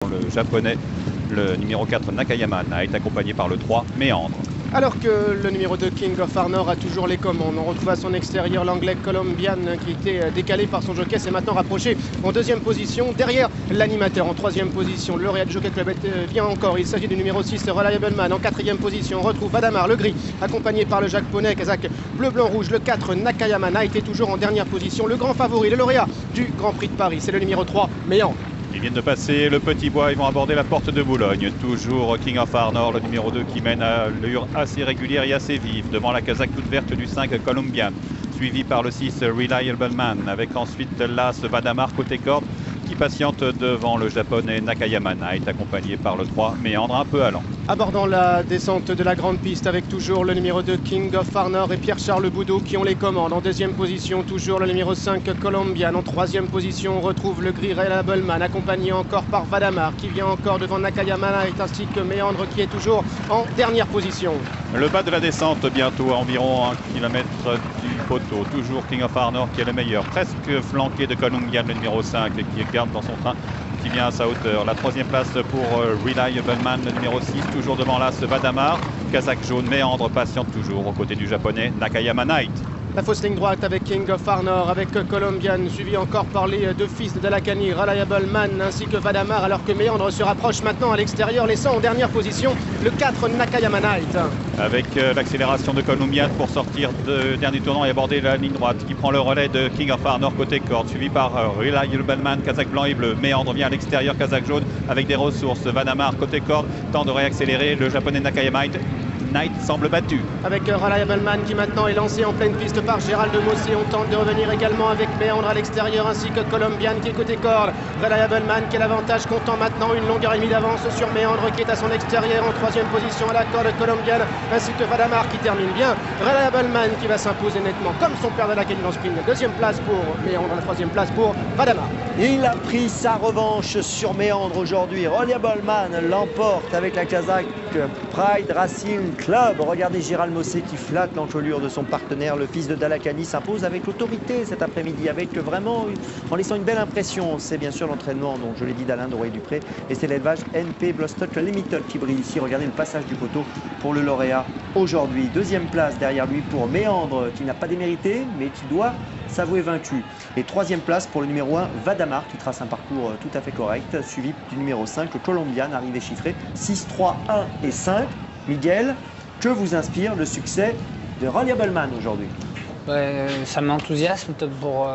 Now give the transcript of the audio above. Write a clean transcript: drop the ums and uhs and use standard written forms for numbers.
le japonais, le numéro 4 Nakayama Knight, accompagné par le 3 Méandre. Alors que le numéro 2 King of Arnor a toujours les commandes. On retrouve à son extérieur l'anglais Colombian qui était décalé par son jockey, c'est maintenant rapproché en deuxième position derrière l'animateur. En troisième position, le lauréat du Jockey Club vient encore. Il s'agit du numéro 6 Reliable Man. En quatrième position, on retrouve Vadamar, le gris, accompagné par le japonais Kazakh bleu, blanc, rouge. Le 4 Nakayama Knight est toujours en dernière position. Le grand favori, le lauréat du Grand Prix de Paris, c'est le numéro 3 Méandre. Ils viennent de passer le Petit Bois, ils vont aborder la porte de Boulogne. Toujours King of Arnor, le numéro 2 qui mène à l'allure assez régulière et assez vive. Devant la casaque toute verte du 5 Colombian, suivi par le 6 Reliable Man, avec ensuite l'As Vadamar côté corde qui patiente devant le japonais Nakayama Knight, accompagné par le 3 Méandre un peu allant. Abordant la descente de la grande piste avec toujours le numéro 2 King of Arnor et Pierre-Charles Boudot qui ont les commandes. En deuxième position, toujours le numéro 5 Colombian. En troisième position, on retrouve le gris Reliable Man, accompagné encore par Vadamar qui vient encore devant Nakayama Knight, ainsi que Méandre qui est toujours en dernière position. Le bas de la descente bientôt à environ 1 km du poteau. Toujours King of Arnor qui est le meilleur, presque flanqué de Colombian, le numéro 5, qui garde dans son train, qui vient à sa hauteur. La troisième place pour Reliable Man, le numéro 6, toujours devant l'As Vadamar. Kazakh jaune, Méandre patiente toujours aux côtés du japonais Nakayama Knight. La fausse ligne droite avec King of Arnor, avec Colombian, suivi encore par les deux fils de Dalakani, Reliable Man ainsi que Vadamar, alors que Méandre se rapproche maintenant à l'extérieur, laissant en dernière position le 4 Nakayama Knight. Avec l'accélération de Colombian pour sortir de dernier tournant et aborder la ligne droite, qui prend le relais de King of Arnor côté corde, suivi par Reliable Man, Kazakh blanc et bleu. Méandre vient à l'extérieur, Kazakh jaune avec des ressources. Vadamar côté corde, tente de réaccélérer, le japonais Nakayama Knight semble battu. Avec Reliable Man qui maintenant est lancé en pleine piste par Gérald de Mossé. On tente de revenir également avec Méandre à l'extérieur ainsi que Colombian qui est côté corde. Reliable Man qui a l'avantage, comptant maintenant une longueur et demie d'avance sur Méandre qui est à son extérieur en troisième position à la corde. Colombian ainsi que Vadamar qui termine bien. Reliable Man qui va s'imposer nettement comme son père de la Kenny dans sprint. Deuxième place pour Méandre, la troisième place pour Vadamar. Il a pris sa revanche sur Méandre aujourd'hui. Reliable Man l'emporte avec la Kazakh Pride Racing Club. Regardez Gérald Mossé qui flatte l'encolure de son partenaire. Le fils de Dalakani s'impose avec l'autorité cet après-midi, avec vraiment en laissant une belle impression. C'est bien sûr l'entraînement, donc je l'ai dit, d'Alain Doré-Dupré, et c'est l'élevage NP Bloodstock Limited qui brille ici. Regardez le passage du poteau pour le lauréat aujourd'hui. Deuxième place derrière lui pour Méandre qui n'a pas démérité mais qui doit s'avouer vaincu. Et troisième place pour le numéro 1 Vadamar qui trace un parcours tout à fait correct, suivi du numéro 5 Colombian, arrivé chiffré 6, 3, 1 et 5. Miguel, que vous inspire le succès de Reliable Man aujourd'hui? Ça m'enthousiasme pour